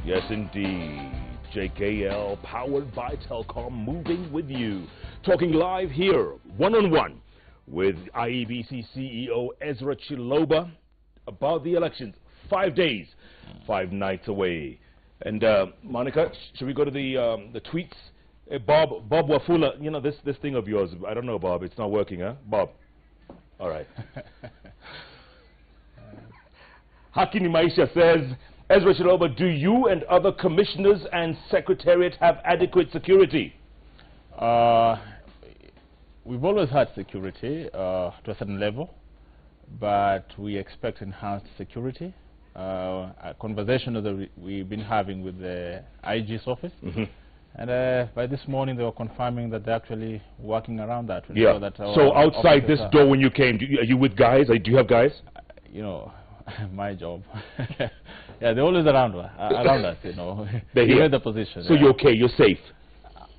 Yes, indeed. JKL, powered by Telcom, moving with you. Talking live here, one-on-one, with IEBC CEO Ezra Chiloba about the elections. 5 days, 5 nights away. And Monica, should we go to the tweets? Bob Wafula, you know, this thing of yours, I don't know, Bob, it's not working, huh? Bob. All right. Hakini Maisha says, Ezra Chiloba, do you and other commissioners and secretariat have adequate security? We've always had security to a certain level, but we expect enhanced security. A conversation that we've been having with the IG's office, and by this morning they were confirming that they're actually working around that. Yeah. So outside this door when you came, are you with guys? Do you have guys? You know, my job. Yeah, they're always around us, you know. They're in the position. So you're okay, you're safe?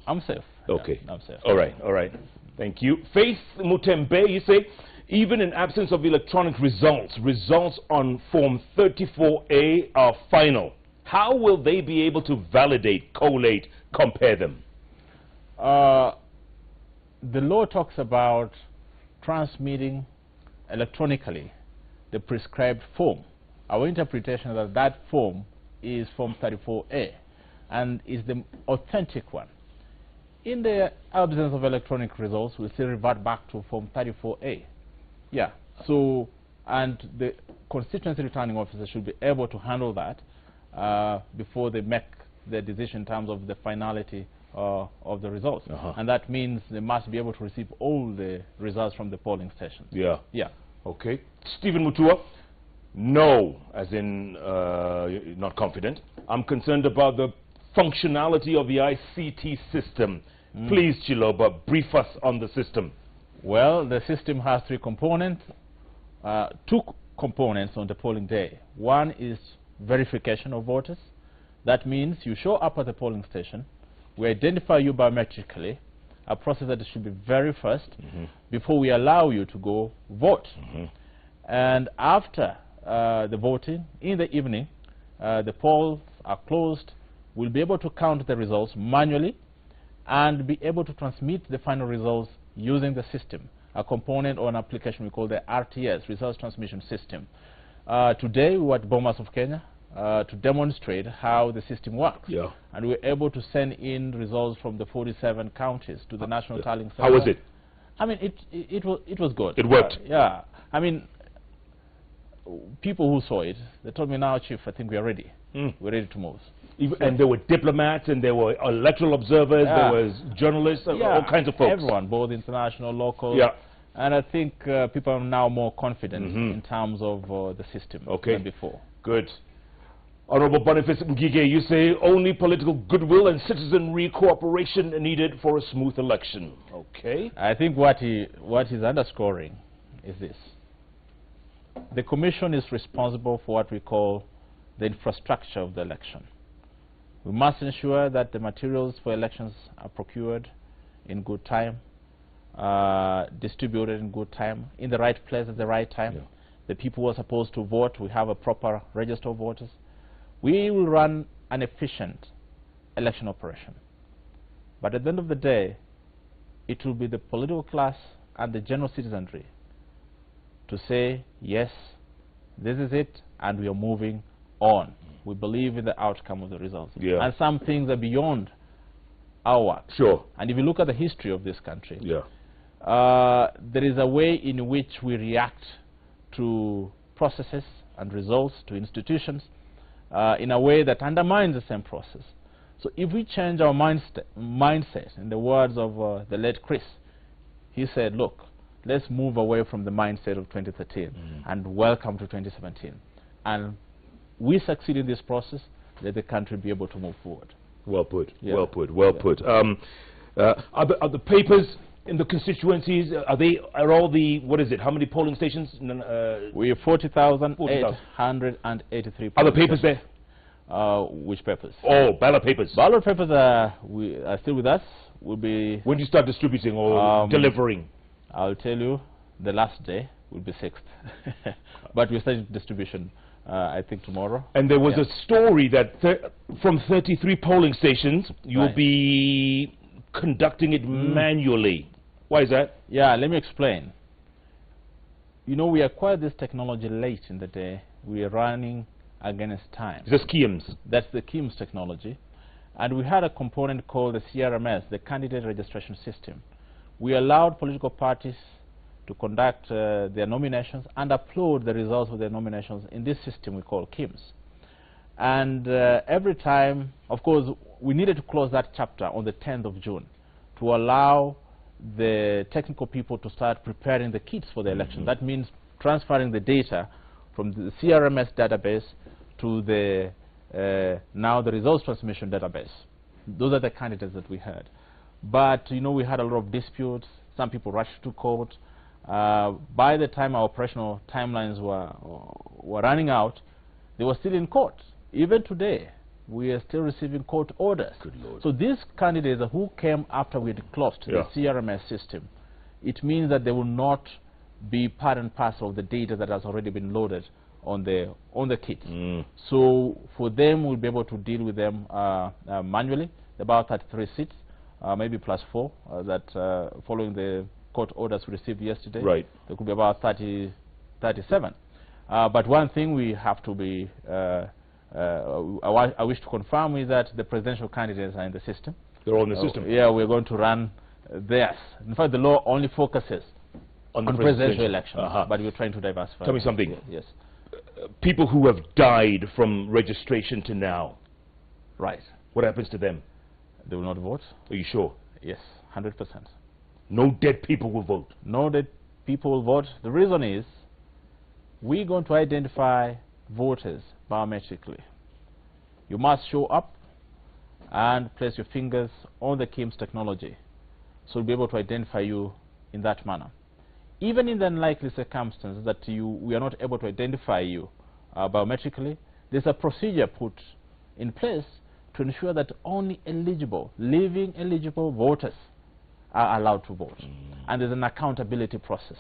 I'm safe. Okay. Yeah, I'm safe. All right. Thank you. Faith Mutembe, you say, even in absence of electronic results on Form 34A are final. How will they be able to validate, collate, compare them? The law talks about transmitting electronically the prescribed form. Our interpretation is that form is Form 34A and is the authentic one. In the absence of electronic results, we still revert back to Form 34A. Yeah, so, and the constituency returning officer should be able to handle that before they make their decision in terms of the finality of the results. And that means they must be able to receive all the results from the polling stations. Yeah. Yeah. Okay. Stephen Mutua, no, as in not confident. I'm concerned about the functionality of the ICT system. Please, Chiloba, brief us on the system. Well, the system has 3 components, 2 components on the polling day. One is verification of voters. That means you show up at the polling station, we identify you biometrically, a process that should be very first, before we allow you to go vote. And after the voting, in the evening, the polls are closed, we'll be able to count the results manually and be able to transmit the final results using the system, a component or an application we call the RTS, Results Transmission System. Today we were at Bomas of Kenya to demonstrate how the system works. Yeah. And we were able to send in results from the 47 counties to the National Tallying Center. How was it? I mean, it was good. It worked? Yeah. I mean, people who saw it, they told me, now, Chief, I think we are ready. We're ready to move. And there were diplomats, and there were electoral observers, there was journalists, all kinds of folks. Everyone, both international, local. Yeah. And I think people are now more confident in terms of the system than before. Good. Honorable Boniface Ngige, you say only political goodwill and citizenry cooperation are needed for a smooth election. Okay. I think what he's underscoring is this. The Commission is responsible for what we call the infrastructure of the election. We must ensure that the materials for elections are procured in good time, distributed in good time, in the right place at the right time. Yeah. The people who are supposed to vote, we have a proper register of voters. We will run an efficient election operation. But at the end of the day, it will be the political class and the general citizenry to say, yes, this is it, and we are moving on. We believe in the outcome of the results. Yeah. And some things are beyond our work. Sure. And if you look at the history of this country, there is a way in which we react to processes and results, to institutions, in a way that undermines the same process. So if we change our mindset, in the words of the late Chris, he said, look, let's move away from the mindset of 2013 and welcome to 2017. And we succeed in this process, let the country be able to move forward. Well put, well put, well put. Are the papers in the constituencies, are all the, what is it, how many polling stations? We have 40,883 Are the papers there? Which papers? Oh, ballot papers. Ballot papers are still with us. Will be. When do you start distributing or delivering? I'll tell you, the last day will be 6th. But we started distribution I think tomorrow. And there was a story that from 33 polling stations, you'll be conducting it manually. Why is that? Yeah, let me explain. You know, we acquired this technology late in the day. We are running against time. The schemes. That's the KIMS technology. And we had a component called the CRMS, the Candidate Registration System. We allowed political parties to conduct their nominations and upload the results of their nominations in this system we call KIMS. And every time, of course, we needed to close that chapter on the 10th of June to allow the technical people to start preparing the kits for the election. That means transferring the data from the CRMS database to the now the results transmission database. Those are the candidates that we had. But, you know, we had a lot of disputes. Some people rushed to court. By the time our operational timelines were running out, they were still in court. Even today, we are still receiving court orders. Good Lord. So these candidates who came after we had closed the CRMS system, it means that they will not be part and parcel of the data that has already been loaded on the kits. So for them, we'll be able to deal with them manually. About 33 seats, maybe +4 that following the court orders we received yesterday. Right. There could be about 37. But one thing we have to be I wish to confirm is that the presidential candidates are in the system. They're all in the system. Yeah, we're going to run theirs. In fact, the law only focuses on presidential elections, but we're trying to diversify. Tell me something. Yes. People who have died from registration to now. Right. What happens to them? They will not vote. Are you sure? Yes, 100%. No dead people will vote. No dead people will vote. The reason is we're going to identify voters biometrically. You must show up and place your fingers on the KIMS technology, so we'll be able to identify you in that manner. Even in the unlikely circumstance that we are not able to identify you biometrically, there's a procedure put in place to ensure that only eligible, living eligible voters are allowed to vote. And there's an accountability process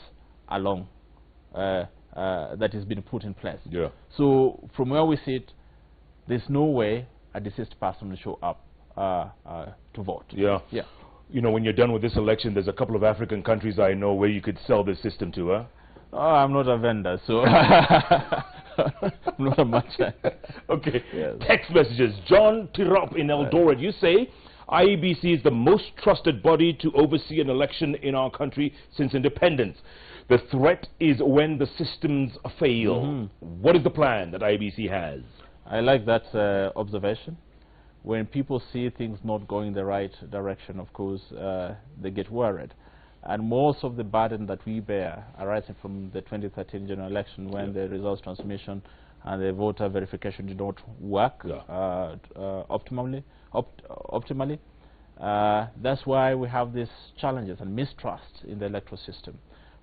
along that has been put in place. Yeah. So from where we sit, there's no way a deceased person will show up to vote. Yeah. Yeah. You know, when you're done with this election, there's a couple of African countries I know where you could sell this system to, huh? Oh, I'm not a vendor, so I'm not a merchant. Okay. Yes. Text messages. John Tirop in Eldoret. You say, IEBC is the most trusted body to oversee an election in our country since independence. The threat is when the systems fail. What is the plan that IEBC has? I like that observation. When people see things not going the right direction, of course, they get worried. And most of the burden that we bear arising from the 2013 general election, when the results transmission and the voter verification did not work optimally, that's why we have these challenges and mistrust in the electoral system.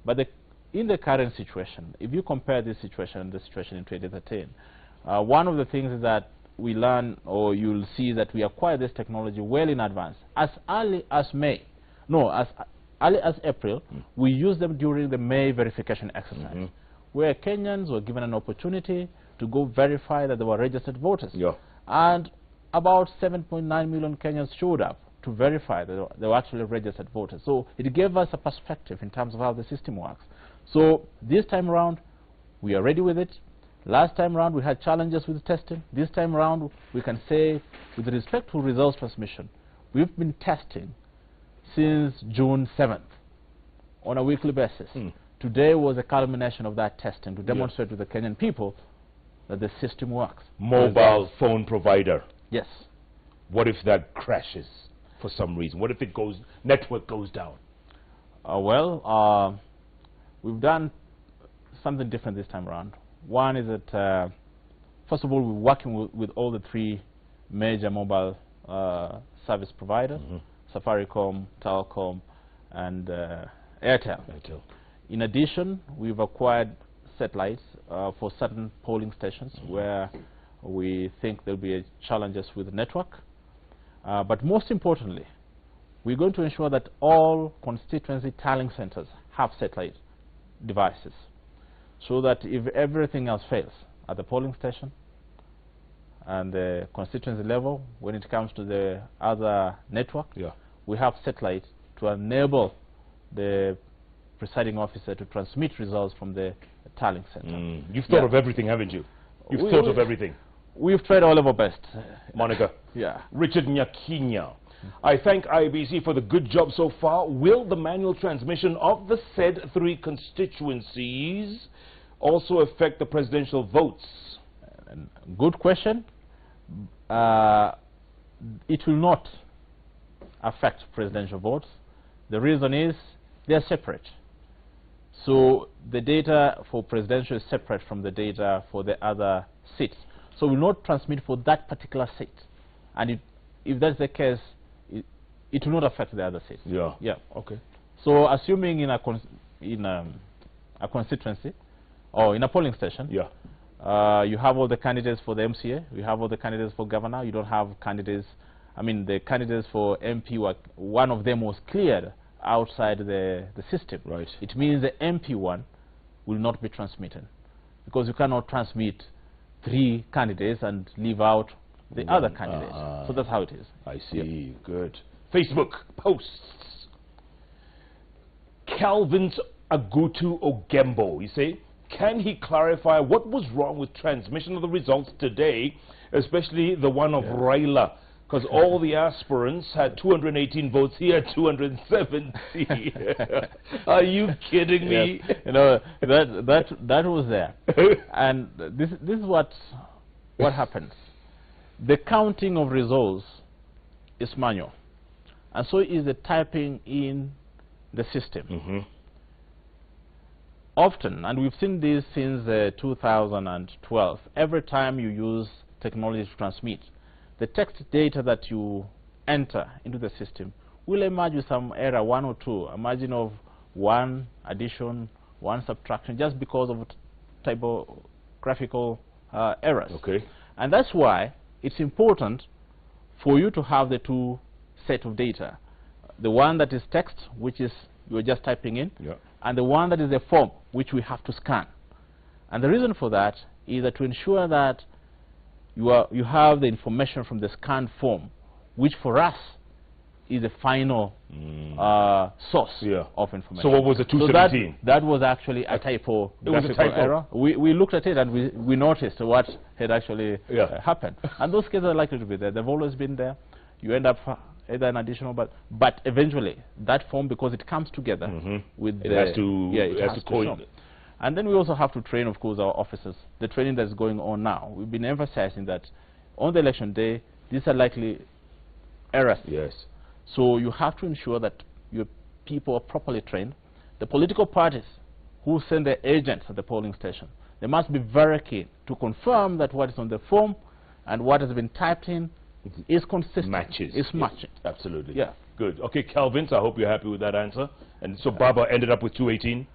But in the current situation, if you compare this situation and the situation in 2013, one of the things is that we learn, or you'll see that we acquire this technology well in advance. As early as early as April, we used them during the May verification exercise, where Kenyans were given an opportunity to go verify that they were registered voters. Yeah. And about 7.9 million Kenyans showed up to verify that they were actually registered voters. So it gave us a perspective in terms of how the system works. So this time around, we are ready with it. Last time around, we had challenges with testing. This time around, we can say, with respect to results transmission, we've been testing since June 7th on a weekly basis. Today was a culmination of that testing to demonstrate to the Kenyan people that the system works. Mobile phone provider. Yes. What if that crashes for some reason? What if network goes down? We've done something different this time around. One is that, first of all, we're working with all the three major mobile service providers, Safaricom, Telcom, and Airtel. In addition, we've acquired satellites for certain polling stations where we think there'll be challenges with the network. But most importantly, we're going to ensure that all constituency tallying centers have satellite devices, so that if everything else fails, at the polling station and the constituency level. When it comes to the other network, we have satellite to enable the presiding officer to transmit results from the tallying center. You've thought of everything, haven't you? You've thought of everything. We've tried all of our best. Monica. Yeah. Richard Nyakinya. I thank IBC for the good job so far. Will the manual transmission of the said 3 constituencies also affect the presidential votes? Good question. It will not affect presidential votes. The reason is they are separate. So the data for presidential is separate from the data for the other seats. So we will not transmit for that particular seat. And if that's the case, it will not affect the other seats. Yeah. Okay. So assuming in a constituency or in a polling station, you have all the candidates for the MCA, you have all the candidates for governor, you don't have candidates, I mean the candidates for MP, one of them was cleared outside the system. Right. It means the MP one will not be transmitted because you cannot transmit 3 candidates and leave out the other candidates. So that's how it is. I see. Good. Facebook posts. Calvin's Agutu Ogembo, you say, can he clarify what was wrong with transmission of the results today, especially the one of Raila? Because all the aspirants had 218 votes, he had 270. Are you kidding me? You know, that was there. And this is what happens. The counting of results is manual. And so is the typing in the system. Often, and we've seen this since 2012, every time you use technology to transmit, the text data that you enter into the system will emerge with some error, 1 or 2, a margin of 1 addition, 1 subtraction, just because of typographical errors. And that's why it's important for you to have the 2 set of data. The one that is text, which is you're just typing in, and the one that is a form, which we have to scan. And the reason for that is that to ensure that you have the information from the scanned form, which for us is the final source of information. So what was the 217? So that was actually a typographical error. We looked at it and we noticed what had actually happened. And those cases are likely to be there. They've always been there. You end up either an additional, but eventually that form, because it comes together with it has to coin. And then we also have to train, of course, our officers. The training that's going on now, we've been emphasizing that on the election day, these are likely errors. So you have to ensure that your people are properly trained. The political parties who send their agents at the polling station, they must be very keen to confirm that what is on the form and what has been typed in is consistent. Is matching. Absolutely. Good. Okay, Calvin, so I hope you're happy with that answer. And so Baba ended up with 218.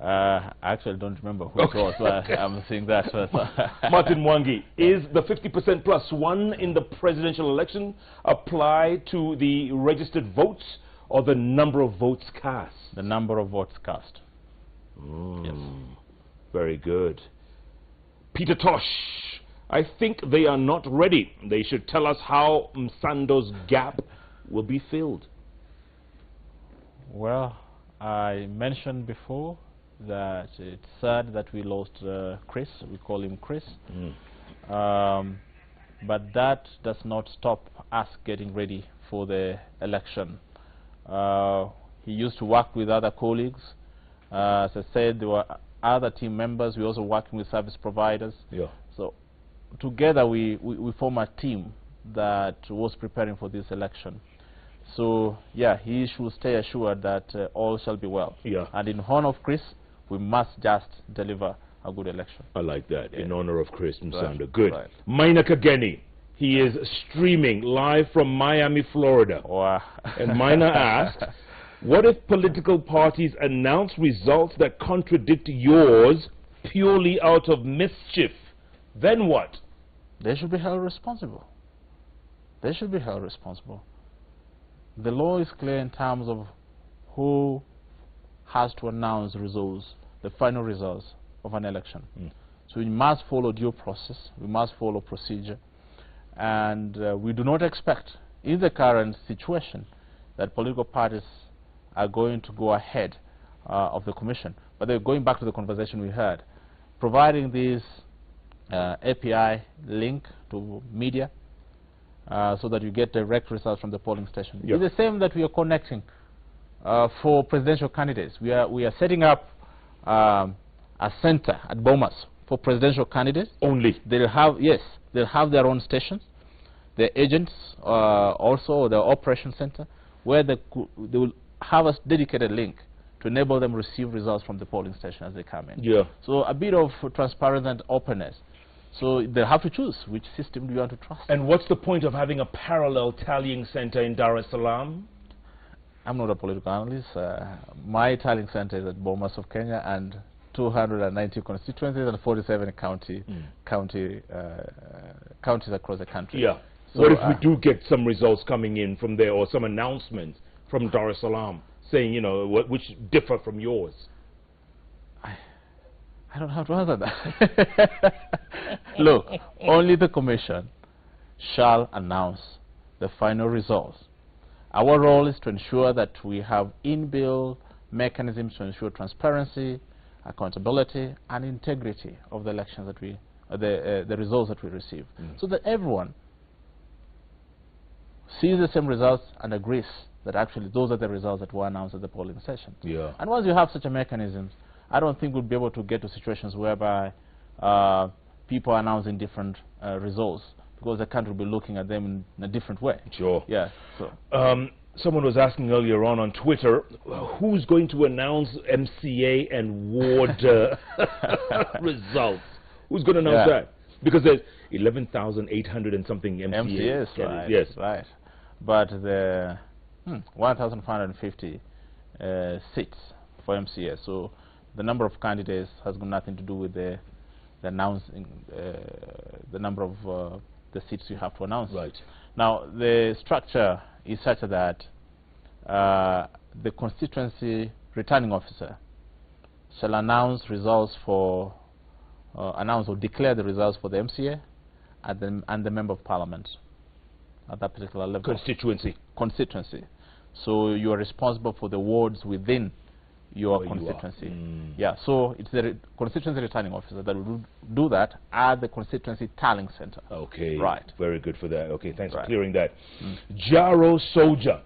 I actually don't remember who it was, but I'm seeing that. Martin Mwangi, is the 50% plus 1 in the presidential election apply to the registered votes or the number of votes cast? The number of votes cast. Yes. Very good. Peter Tosh, I think they are not ready. They should tell us how Msando's gap will be filled. Well, I mentioned before that it's sad that we lost Chris. We call him Chris. But that does not stop us getting ready for the election. He used to work with other colleagues. As I said, there were other team members. We're also working with service providers. So together we form a team that was preparing for this election. So yeah, he should stay assured that all shall be well. And in honor of Chris, we must just deliver a good election. I like that. In honor of Chris Msando. Good. Maina Kageni, he is streaming live from Miami, Florida. And Maina asked, what if political parties announce results that contradict yours purely out of mischief? Then what? They should be held responsible. They should be held responsible. The law is clear in terms of who has to announce results, the final results of an election. So we must follow due process, we must follow procedure, and we do not expect, in the current situation, that political parties are going to go ahead of the Commission. But they're going back to the conversation we had, providing this API link to media so that you get direct results from the polling station. Yep. It's the same that we are connecting for presidential candidates. We are setting up a center at Bomas for presidential candidates. Only? They'll have, yes, they'll have their own stations, their agents also, their operation center, where they will have a dedicated link to enable them receive results from the polling station as they come in. Yeah. So a bit of transparency and openness. So they have to choose which system do you want to trust. And what's the point of having a parallel tallying center in Dar es Salaam? I'm not a political analyst. My tallying center is at Bomas of Kenya, and 290 constituencies and 47 counties across the country. Yeah. So what if we do get some results coming in from there, or some announcements from Dar es Salaam saying, you know, which differ from yours? I don't have to answer that. Look, only the Commission shall announce the final results. Our role is to ensure that we have inbuilt mechanisms to ensure transparency, accountability, and integrity of the elections that we, the results that we receive, so that everyone sees the same results and agrees that actually those are the results that were announced at the polling station. Yeah. And once you have such a mechanism, I don't think we'll be able to get to situations whereby people are announcing different results, because the country will be looking at them in a different way. Sure. Yeah. So. Someone was asking earlier on Twitter, who's going to announce MCA and ward results? Who's going to announce that? Because there's 11,800 and something MCAs. Right, yes. Right. But the 1,550 seats for MCA. So the number of candidates has got nothing to do with the announcing the number of the seats you have to announce. Right. Now the structure is such that the constituency returning officer shall announce results for announce or declare the results for the MCA and the member of parliament at that particular level. Constituency. So you are responsible for the wards within your constituency. Yeah, so it's the constituency returning officer that will do that at the constituency tallying center. Okay, right. Very good for that. Okay, thanks for clearing that. Jaro Soldier,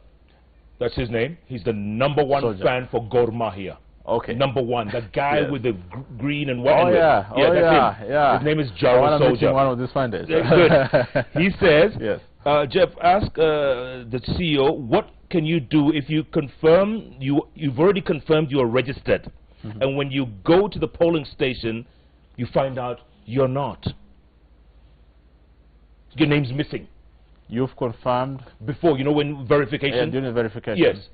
that's his name. He's the #1 fan for Gor Mahia. Okay. #1, the guy with the green and white. Oh yeah, that's him. His name is Jaro Soldier. One of these finders. Good. He says, yes. Jeff, ask the CEO, what can you do if you confirm you've already confirmed you are registered, and when you go to the polling station, you find out you're not. Your name's missing. You've confirmed before, you know, when verification. Yeah, during the verification. Yes.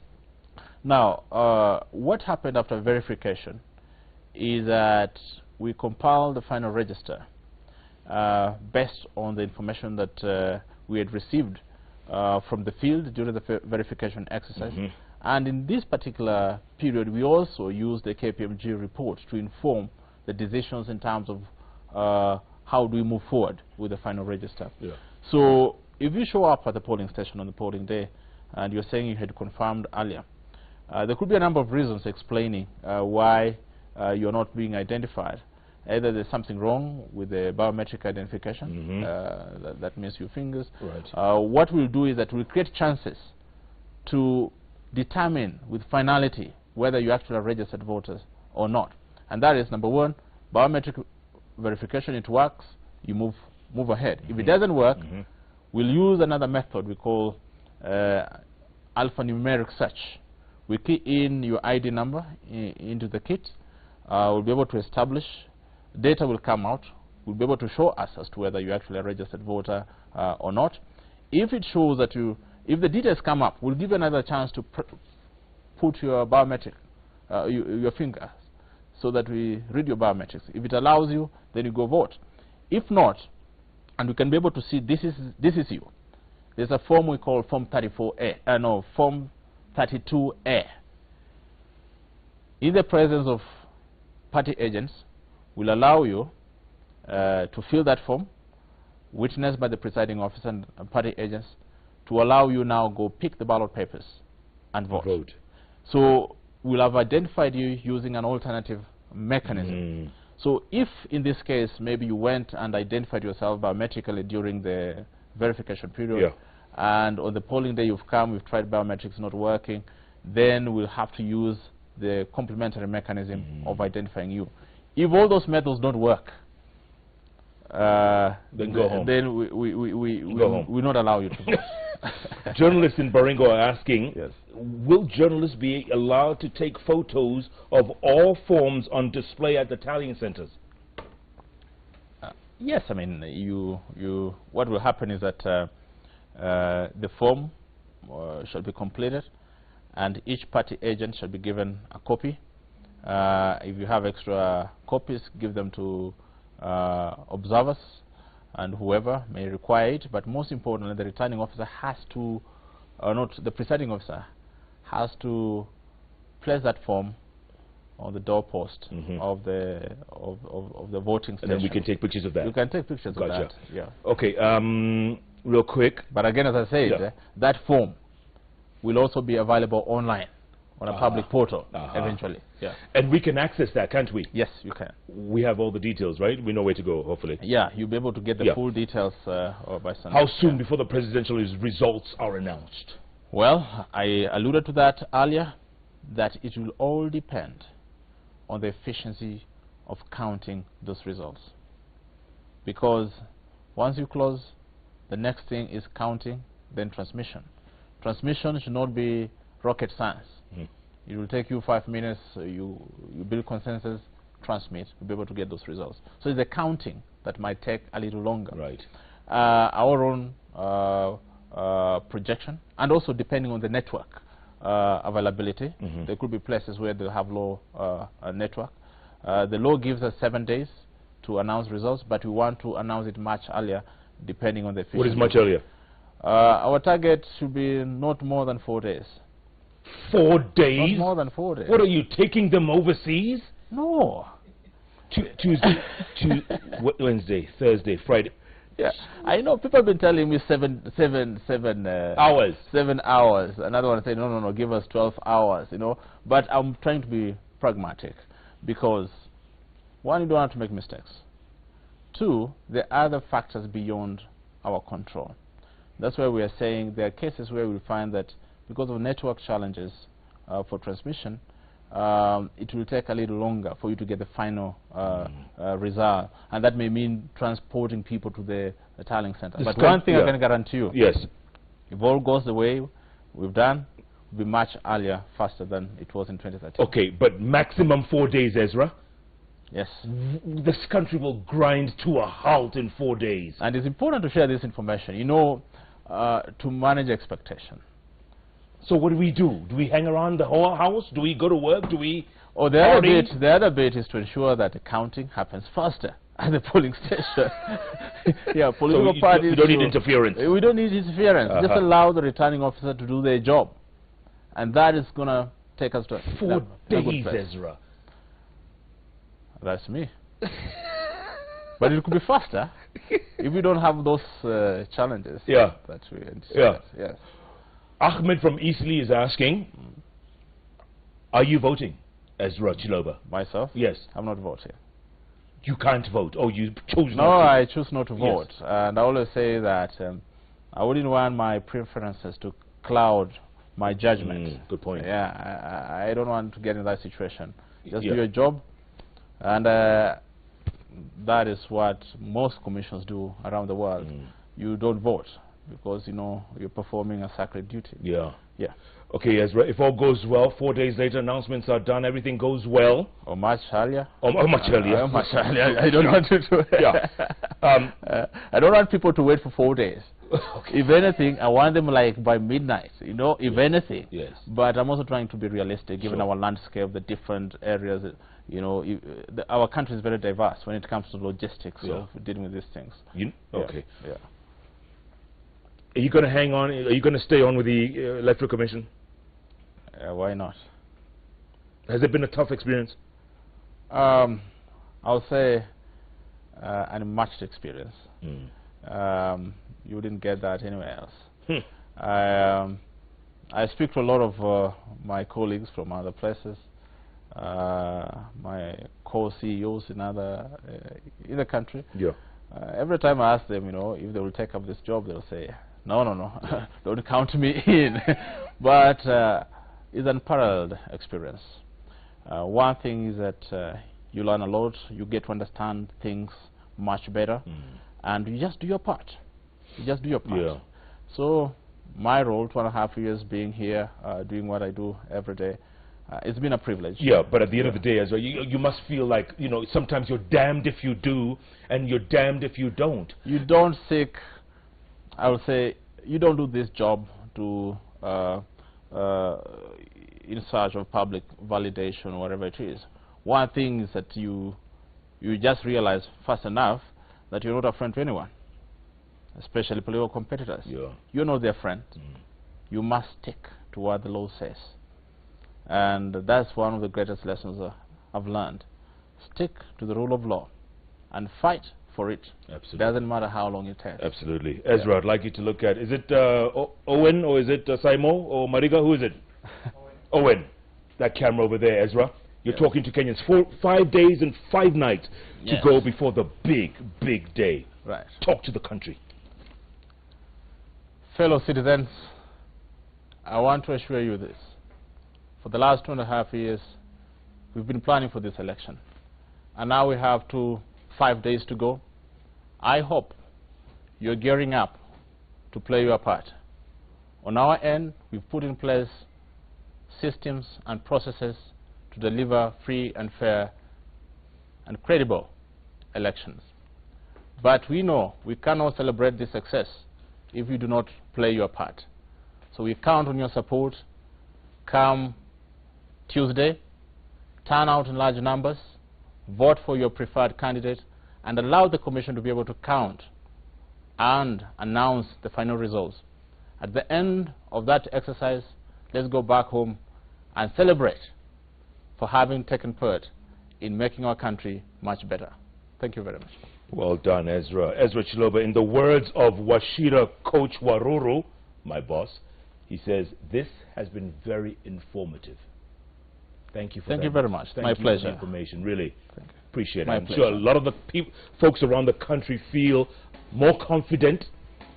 Now, what happened after verification is that we compiled the final register based on the information that we had received from the field during the verification exercise. And in this particular period, we also used the KPMG report to inform the decisions in terms of how do we move forward with the final register. Yeah. So if you show up at the polling station on the polling day and you're saying you had confirmed earlier, there could be a number of reasons explaining why you're not being identified. Either there's something wrong with the biometric identification, that means your fingers. Right. What we'll do is that we'll create chances to determine with finality whether you actually are registered voters or not. And that is, #1, biometric verification. It works, you move ahead. If it doesn't work, we'll use another method we call alphanumeric search. We key in your ID number into the kit. We'll be able to establish, data will come out, will be able to show us as to whether you actually are a registered voter or not. If it shows that if the details come up, we'll give you another chance to put your biometric, your finger, so that we read your biometrics. If it allows you, then you go vote. If not, and we can be able to see this is you, there's a form we call Form 34A, Form 32A. In the presence of party agents, will allow you to fill that form, witnessed by the presiding officer and party agents, to allow you now go pick the ballot papers and vote. So we'll have identified you using an alternative mechanism. So if in this case maybe you went and identified yourself biometrically during the verification period, and on the polling day you've come, we've tried biometrics not working, then we'll have to use the complementary mechanism of identifying you. If all those methods don't work, then go home. Then we not allow you to vote. Journalists in Baringo are asking, will journalists be allowed to take photos of all forms on display at the tallying centers? Yes, I mean, what will happen is that the form shall be completed, and each party agent shall be given a copy. If you have extra copies, give them to observers and whoever may require it. But most importantly, the returning officer has to, not the presiding officer, has to place that form on the doorpost of the voting station. And then we can take pictures of that. You can take pictures of that. Yeah. Okay. Real quick. But again, as I said, that form will also be available online on a public portal eventually. Yeah. And we can access that, can't we? Yes, you can. We have all the details, right? We know where to go, hopefully. Yeah, you'll be able to get the full details by Sunday. How soon before the presidential results are announced? Well, I alluded to that earlier, that it will all depend on the efficiency of counting those results. Because once you close, the next thing is counting, then transmission. Transmission should not be rocket science. It will take you 5 minutes, you build consensus, transmit, you'll be able to get those results. So it's the counting that might take a little longer. Right. Our own projection, and also depending on the network availability, there could be places where they'll have low network. The law gives us 7 days to announce results, but we want to announce it much earlier, depending on the efficiency. What is much earlier? Our target should be not more than 4 days. 4 days? Not more than 4 days. What, are you taking them overseas? No. Tuesday, Wednesday, Thursday, Friday. Yeah, I know people have been telling me 7 hours. 7 hours. Another one saying, no, give us 12 hours, you know. But I'm trying to be pragmatic, because one, you don't have to make mistakes. Two, there are other factors beyond our control. That's why we are saying there are cases where we find that because of network challenges for transmission, it will take a little longer for you to get the final result, and that may mean transporting people to the tallying center. But one thing I can guarantee you, if all goes the way we've done, will be much earlier, faster than it was in 2013. Okay, but maximum 4 days, Ezra? Yes. This country will grind to a halt in 4 days. And it's important to share this information, you know, to manage expectation. So what do we do? Do we hang around the whole house? Do we go to work? Do we the other bit is to ensure that the counting happens faster at the polling station. Yeah, political parties. We don't need interference. We don't need interference. Just allow the returning officer to do their job. And that is going to take us to 4 days, Ezra. That's me. But it could be faster if we don't have those challenges. Yeah. That we anticipate. Yes. Ahmed from Eastleigh is asking, are you voting, Ezra Chiloba? Myself? Yes. I'm not voting. You can't vote. Oh, you chose not to? No, I choose not to vote. And I always say that I wouldn't want my preferences to cloud my judgment. Good point. Yeah, I don't want to get in that situation. Just do your job. And that is what most commissions do around the world. You don't vote, because you know you're performing a sacred duty. Yeah. Okay, Ezra, if all goes well, 4 days later, announcements are done, everything goes well. Or much earlier. Or much earlier. Much earlier. I don't want to do it. I don't want people to wait for 4 days. Okay. If anything, I want them like by midnight, you know, if anything. Yes. But I'm also trying to be realistic, given our landscape, the different areas. You know, our country is very diverse when it comes to logistics of dealing with these things. Okay. Yeah. Are you going to hang on? Are you going to stay on with the Electoral Commission? Why not? Has it been a tough experience? I'll say and a matched experience. You wouldn't get that anywhere else. I speak to a lot of my colleagues from other places, my co-CEOs in the country. Yeah. Every time I ask them, if they will take up this job, they'll say, no, don't count me in. But it's an unparalleled experience. One thing is that you learn a lot, you get to understand things much better, and you just do your part. You just do your part. Yeah. So my role, 2.5 years being here, doing what I do every day, it's been a privilege. Yeah, but at the end of the day, as well, you must feel like, sometimes you're damned if you do, and you're damned if you don't. You don't seek, I would say, you don't do this job to in search of public validation or whatever it is. One thing is that you just realize fast enough that you're not a friend to anyone, especially political competitors. Yeah. You're not their friend. You must stick to what the law says. And that's one of the greatest lessons I've learned. Stick to the rule of law and fight for it. Absolutely. Doesn't matter how long it takes. Absolutely. Ezra, I'd like you to look at, is it Owen or is it Saimo or Mariga? Who is it? Owen. That camera over there, Ezra. You're talking to Kenyans. 5 days and 5 nights to go before the big day. Right. Talk to the country. Fellow citizens, I want to assure you this. For the last 2.5 years, we've been planning for this election. And now we have 5 days to go. I hope you're gearing up to play your part. On our end, we've put in place systems and processes to deliver free and fair and credible elections. But we know we cannot celebrate this success if you do not play your part. So we count on your support. Come Tuesday, turn out in large numbers, vote for your preferred candidate, and allow the Commission to be able to count and announce the final results. At the end of that exercise, let's go back home and celebrate for having taken part in making our country much better. Thank you very much. Well done, Ezra. Ezra Chiloba, in the words of Washira Coach Waruru, my boss, he says, this has been very informative. Thank you for that. Thank you very much. Thank My you pleasure. for the information, really. Appreciate it. My I'm pleasure. sure a lot of the folks around the country feel more confident,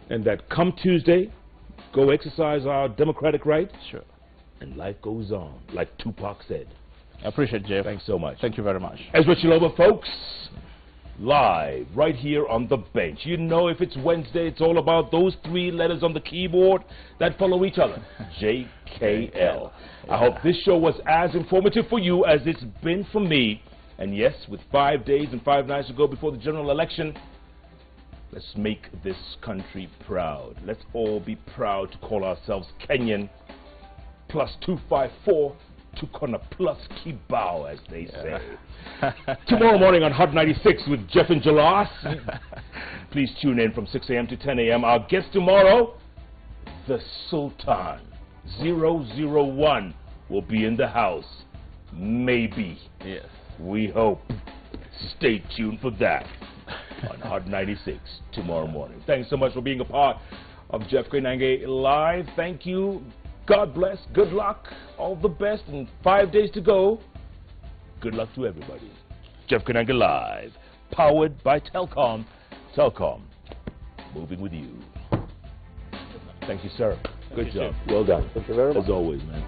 and that come Tuesday, go exercise our democratic right. Sure. And life goes on, like Tupac said. I appreciate it, Jeff. Thanks so much. Thank you very much. Ezra Chiloba, folks, live right here on the bench. You know, if it's Wednesday, it's all about those 3 letters on the keyboard that follow each other. JKL. I hope this show was as informative for you as it's been for me. And yes, with 5 days and 5 nights to go before the general election, let's make this country proud. Let's all be proud to call ourselves Kenyan. +254 Tukona plus Kibao, as they say. Tomorrow morning on Hot 96 with Jeff and Jalas. Please tune in from 6 a.m. to 10 a.m. Our guest tomorrow, the Sultan 001 will be in the house. Maybe. Yes. We hope. Stay tuned for that on Hot 96 tomorrow morning. Thanks so much for being a part of Jeff Koinange Live. Thank you. God bless. Good luck. All the best. And 5 days to go. Good luck to everybody. Jeff Koinange Live. Powered by Telcom. Telcom. Moving with you. Thank you, sir. Good job. Well done. Thank you very much. As always, man.